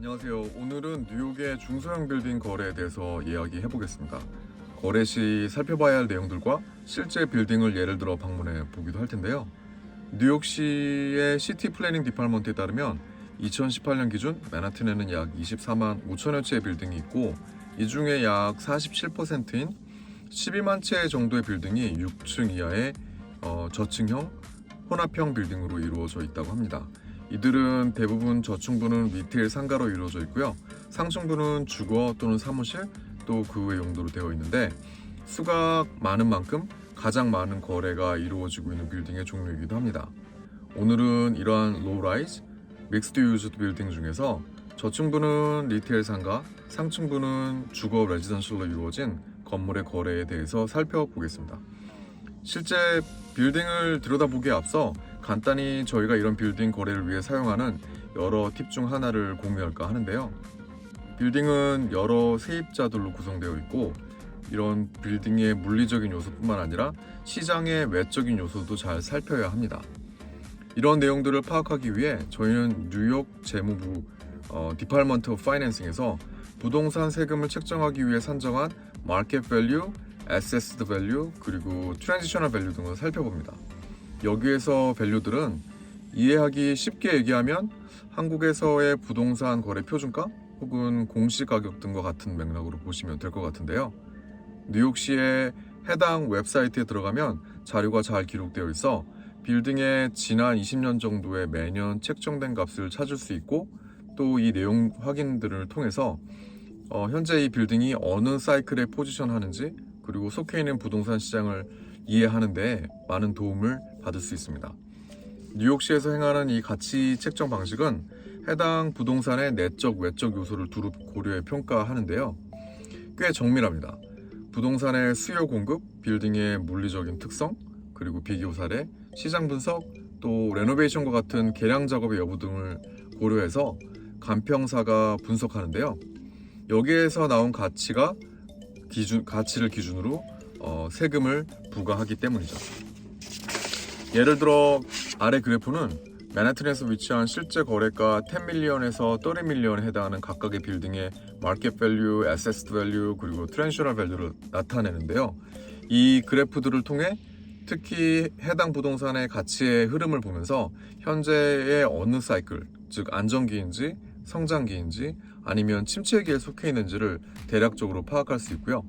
안녕하세요. 오늘은 뉴욕의 중소형 빌딩 거래에 대해서 이야기해 보겠습니다. 거래 시 살펴봐야 할 내용들과 실제 빌딩을 예를 들어 방문해 보기도 할 텐데요. 뉴욕시의 시티 플래닝 디파먼트에 따르면 2018년 기준 맨하튼에는 약 24만 5천여 채의 빌딩이 있고, 이 중에 약 47%인 12만 채 정도의 빌딩이 6층 이하의 저층형 혼합형 빌딩으로 이루어져 있다고 합니다. 이들은 대부분 저층부는 리테일 상가로 이루어져 있고요. 상층부는 주거 또는 사무실, 또 그 외 용도로 되어 있는데, 수가 많은 만큼 가장 많은 거래가 이루어지고 있는 빌딩의 종류이기도 합니다. 오늘은 이러한 로우라이즈, 믹스드 유즈 빌딩 중에서 저층부는 리테일 상가, 상층부는 주거 레지던셜로 이루어진 건물의 거래에 대해서 살펴보겠습니다. 실제 빌딩을 들여다보기에 앞서 간단히 저희가 이런 빌딩 거래를 위해 사용하는 여러 팁 중 하나를 공유할까 하는데요. 빌딩은 여러 세입자들로 구성되어 있고, 이런 빌딩의 물리적인 요소뿐만 아니라 시장의 외적인 요소도 잘 살펴야 합니다. 이런 내용들을 파악하기 위해 저희는 뉴욕 재무부 디파먼트 오브 파이낸싱에서 부동산 세금을 책정하기 위해 산정한 마켓 밸류, assessed value, 그리고 트랜지셔널 밸류 등을 살펴봅니다. 여기에서 밸류들은 이해하기 쉽게 얘기하면 한국에서의 부동산 거래 표준가 혹은 공시가격 등과 같은 맥락으로 보시면 될 것 같은데요. 뉴욕시의 해당 웹사이트에 들어가면 자료가 잘 기록되어 있어 빌딩의 지난 20년 정도의 매년 책정된 값을 찾을 수 있고, 또 이 내용 확인들을 통해서 현재 이 빌딩이 어느 사이클에 포지션하는지, 그리고 속해 있는 부동산 시장을 이해하는 데 많은 도움을 받을 수 있습니다. 뉴욕시에서 행하는 이 가치 책정 방식은 해당 부동산의 내적, 외적 요소를 두루 고려해 평가하는데요. 꽤 정밀합니다. 부동산의 수요 공급, 빌딩의 물리적인 특성, 그리고 비교 사례, 시장 분석, 또 레노베이션과 같은 개량 작업의 여부 등을 고려해서 간평사가 분석하는데요. 여기에서 나온 가치를 기준으로 세금을 부과하기 때문이죠. 예를 들어 아래 그래프는 맨하튼에서 위치한 실제 거래가 10밀리언에서 30밀리언에 해당하는 각각의 빌딩의 마켓 밸류, assessed value, 그리고 트랜지셔널 밸류를 나타내는데요. 이 그래프들을 통해 특히 해당 부동산의 가치의 흐름을 보면서 현재의 어느 사이클, 즉 안정기인지 성장기인지 아니면 침체기에 속해 있는지를 대략적으로 파악할 수 있고요.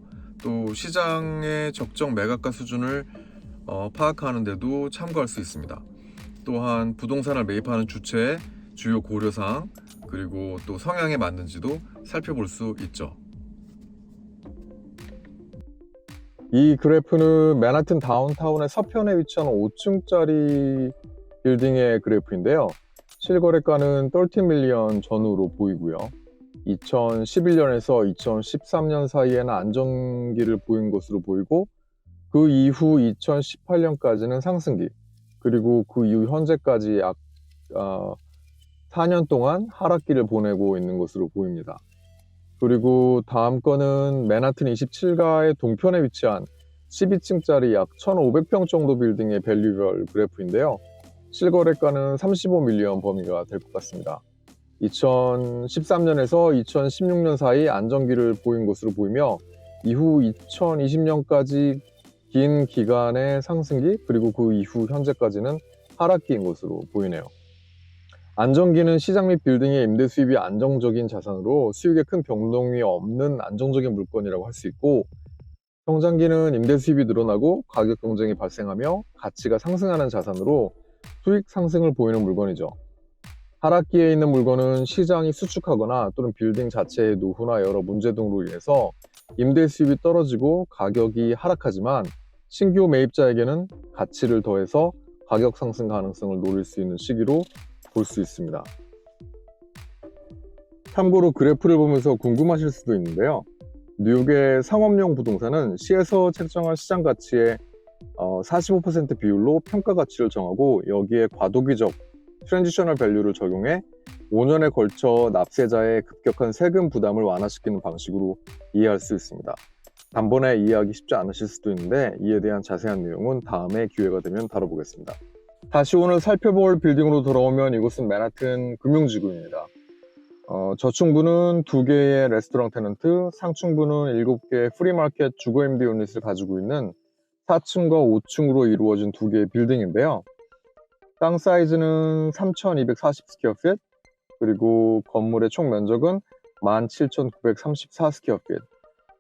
또 시장의 적정 매각가 수준을 파악하는 데도 참고할 수 있습니다. 또한 부동산을 매입하는 주체의 주요 고려사항, 그리고 또 성향에 맞는지도 살펴볼 수 있죠. 이 그래프는 맨하튼 다운타운의 서편에 위치한 5층짜리 빌딩의 그래프인데요. 실거래가는 13밀리언 전후로 보이고요. 2011년에서 2013년 사이에는 안정기를 보인 것으로 보이고, 그 이후 2018년까지는 상승기, 그리고 그 이후 현재까지 약 4년 동안 하락기를 보내고 있는 것으로 보입니다. 그리고 다음 거는 맨하튼 27가의 동편에 위치한 12층짜리 약 1,500평 정도 빌딩의 밸류별 그래프인데요. 실거래가는 35밀리언 범위가 될 것 같습니다. 2013년에서 2016년 사이 안정기를 보인 것으로 보이며, 이후 2020년까지 긴 기간의 상승기, 그리고 그 이후 현재까지는 하락기인 것으로 보이네요. 안정기는 시장 및 빌딩의 임대 수입이 안정적인 자산으로 수익에 큰 변동이 없는 안정적인 물건이라고 할 수 있고, 성장기는 임대 수입이 늘어나고 가격 경쟁이 발생하며 가치가 상승하는 자산으로 수익 상승을 보이는 물건이죠. 하락기에 있는 물건은 시장이 수축하거나 또는 빌딩 자체의 노후나 여러 문제 등으로 인해서 임대 수입이 떨어지고 가격이 하락하지만, 신규 매입자에게는 가치를 더해서 가격 상승 가능성을 노릴 수 있는 시기로 볼 수 있습니다. 참고로 그래프를 보면서 궁금하실 수도 있는데요. 뉴욕의 상업용 부동산은 시에서 책정한 시장 가치의 45% 비율로 평가 가치를 정하고, 여기에 과도기적 트랜지셔널 밸류를 적용해 5년에 걸쳐 납세자의 급격한 세금 부담을 완화시키는 방식으로 이해할 수 있습니다. 단번에 이해하기 쉽지 않으실 수도 있는데, 이에 대한 자세한 내용은 다음에 기회가 되면 다뤄보겠습니다. 다시 오늘 살펴볼 빌딩으로 돌아오면, 이곳은 맨하튼 금융지구입니다. 저층부는 2개의 레스토랑 테넌트, 상층부는 7개의 프리마켓 주거 임대 유닛을 가지고 있는 4층과 5층으로 이루어진 2개의 빌딩인데요. 땅 사이즈는 3,240 스퀘어핏, 그리고 건물의 총 면적은 17,934 스퀘어핏,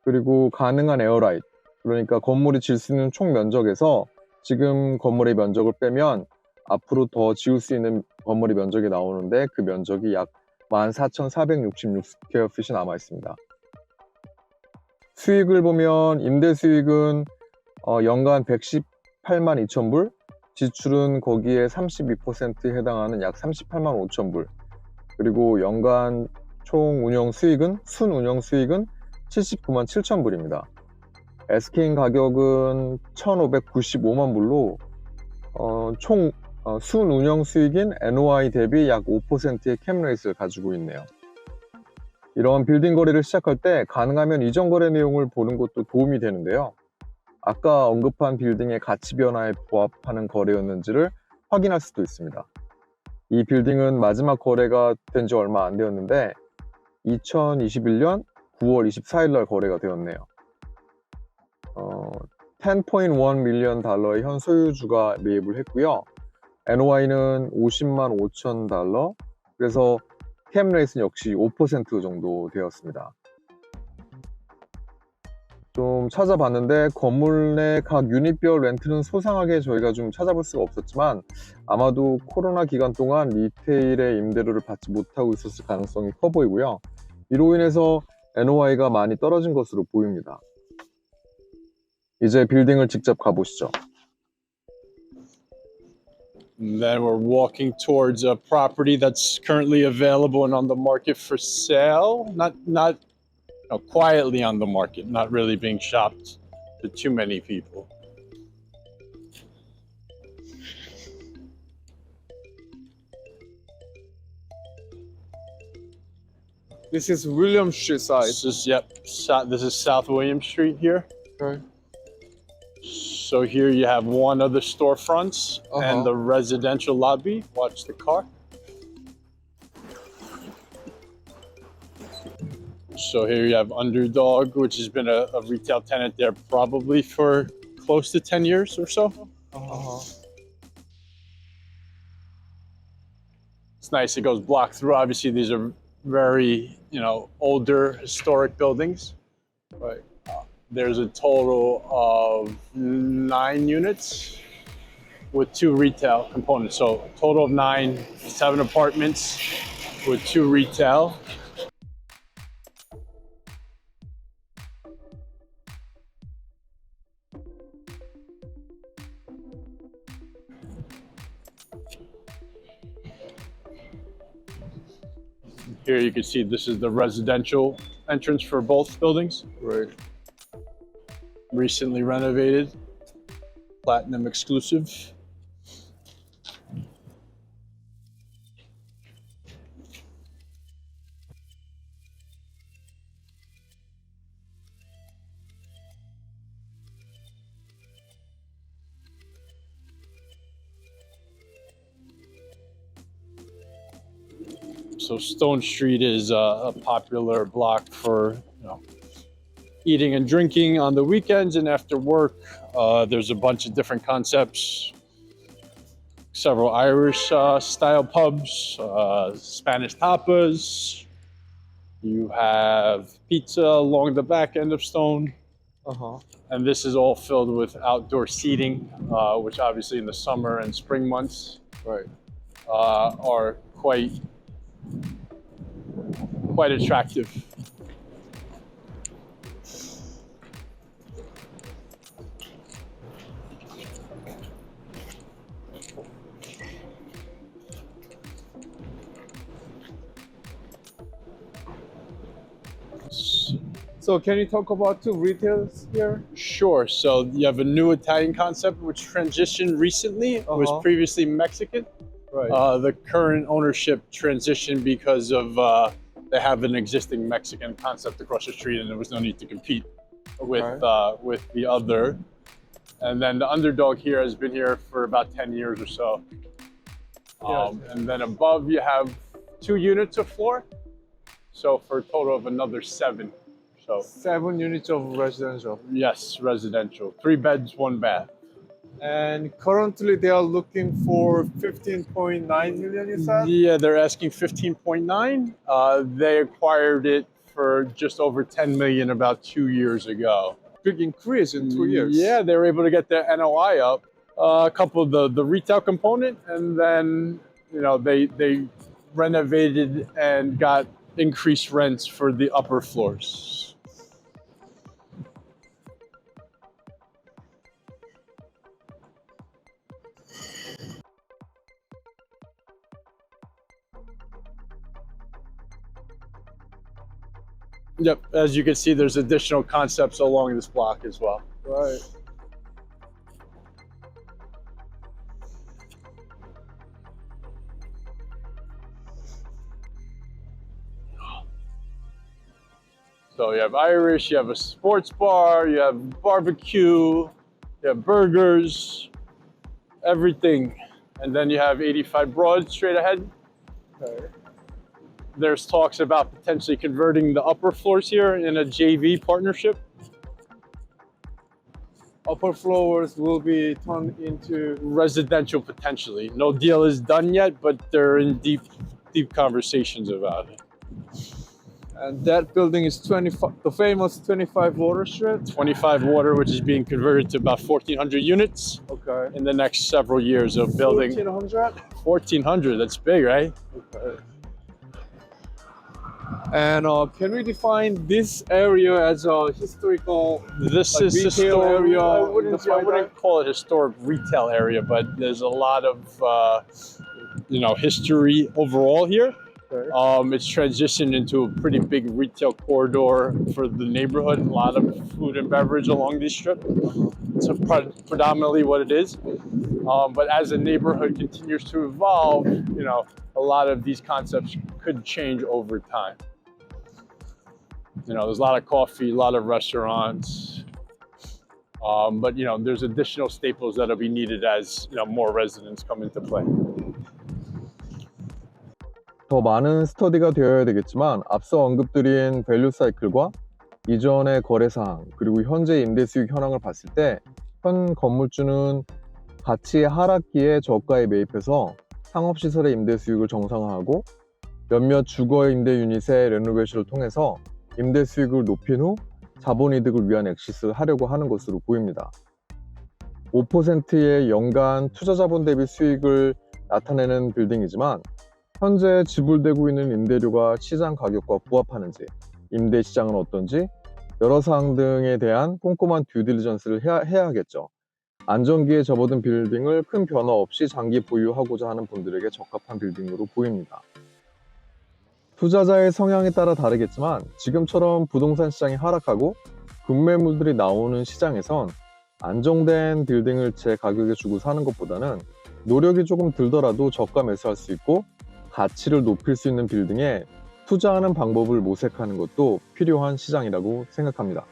그리고 가능한 에어라이트, 그러니까 건물이 질 수 있는 총 면적에서 지금 건물의 면적을 빼면 앞으로 더 지을 수 있는 건물의 면적이 나오는데 그 면적이 약 14,466 스퀘어핏이 남아 있습니다. 수익을 보면 임대 수익은 연간 118만 2천 불, 지출은 거기에 32%에 해당하는 약 38만 5천 불, 그리고 연간 총 운영 수익은 순 운영 수익은 79만 7천 불입니다. SK인 가격은 1,595만 불로 총 순 운영 수익인 NOI 대비 약 5%의 캡레이트를 가지고 있네요. 이런 빌딩 거래를 시작할 때 가능하면 이전 거래 내용을 보는 것도 도움이 되는데요. 아까 언급한 빌딩의 가치 변화에 부합하는 거래였는지를 확인할 수도 있습니다. 이 빌딩은 마지막 거래가 된 지 얼마 안 되었는데 2021년 9월 24일 날 거래가 되었네요. 10.1 밀리언 달러의 현 소유주가 매입을 했고요. NOI는 50만 5천 달러, 그래서 캡 레이트는 역시 5% 정도 되었습니다. 좀 찾아봤는데 건물 내 각 유닛별 렌트는 소상하게 저희가 좀 찾아볼 수가 없었지만 아마도 코로나 기간 동안 리테일의 임대료를 받지 못하고 있었을 가능성이 커 보이고요. 이로 인해서 NOI가 많이 떨어진 것으로 보입니다. 이제 빌딩을 직접 가보시죠. And then we're walking towards a property that's currently available and on the market for sale. Not quietly on the market, not really being shopped to too many people. This is William Street side. This is South William Street here. Okay. So here you have one of the storefronts and the residential lobby. Watch the car. So here you have Underdog, which has been a retail tenant there probably for close to 10 years or so. It's nice, it goes block through. Obviously these are very, older historic buildings. Right. There's a total of 9 units with 2 retail components. So total of 9, 7 apartments with 2 retail. Here you can see this is the residential entrance for both buildings. Right. Recently renovated, platinum exclusive. So Stone Street is a popular block for eating and drinking on the weekends and after work. There's a bunch of different concepts. Several Irish style pubs, Spanish tapas. You have pizza along the back end of Stone. And this is all filled with outdoor seating, which obviously in the summer and spring months are quite attractive. So can you talk about 2 retails here? Sure. So you have a new Italian concept which transitioned recently. It was previously Mexican. Right. The current ownership transitioned because of they have an existing Mexican concept across the street, and there was no need to compete with the other. And then the Underdog here has been here for about 10 years or so. And then above you have 2 units of floor. So for a total of another 7. So 7 units of residential. yes, residential. 3 beds, 1 bath. And currently they are looking for 15.9 million, you said? Yeah, they're asking 15.9. They acquired it for just over 10 million about 2 years ago. Big increase in 2 years. Yeah, they were able to get their NOI up. A couple of the retail component, and then they renovated and got increased rents for the upper floors. Yep, as you can see, there's additional concepts along this block as well. Right. So you have Irish, you have a sports bar, you have barbecue, you have burgers, everything. And then you have 85 Broad straight ahead. Okay. There's talks about potentially converting the upper floors here in a JV partnership. Upper floors will be turned into Residential potentially. No deal is done yet, but they're in deep conversations about it. and that building is 25, the famous 25 Water Street. 25 Water, which is being converted to about 1,400 units Okay. in the next several years of building. 1400. 1,400, that's big, right? Okay. And can we define this area as a historical? This Like is retail historic. area I in the wouldn't Friday? call it historic retail area, but there's a lot of history overall here. Okay. It's transitioned into a pretty big retail corridor for the neighborhood. A lot of food and beverage along this strip. It's predominantly what it is. But as the neighborhood continues to evolve, a lot of these concepts could change over time. There's a lot of coffee, a lot of restaurants. But there's additional staples that'll be needed as more residents come into play. 더 많은 스터디가 되어야 되겠지만 앞서 언급드린 밸류 사이클과 이전의 거래 사항 그리고 현재 임대 수익 현황을 봤을 때 현 건물주는 가치의 하락기에 저가에 매입해서 상업시설의 임대 수익을 정상화하고 몇몇 주거 임대 유닛의 레노베이션을 통해서 임대 수익을 높인 후 자본이득을 위한 엑시스를 하려고 하는 것으로 보입니다. 5%의 연간 투자자본 대비 수익을 나타내는 빌딩이지만 현재 지불되고 있는 임대료가 시장 가격과 부합하는지, 임대 시장은 어떤지 여러 사항 등에 대한 꼼꼼한 듀딜리전스를 해야 하겠죠. 안정기에 접어든 빌딩을 큰 변화 없이 장기 보유하고자 하는 분들에게 적합한 빌딩으로 보입니다. 투자자의 성향에 따라 다르겠지만 지금처럼 부동산 시장이 하락하고 급매물들이 나오는 시장에선 안정된 빌딩을 제 가격에 주고 사는 것보다는 노력이 조금 들더라도 저가 매수할 수 있고 가치를 높일 수 있는 빌딩에 투자하는 방법을 모색하는 것도 필요한 시장이라고 생각합니다.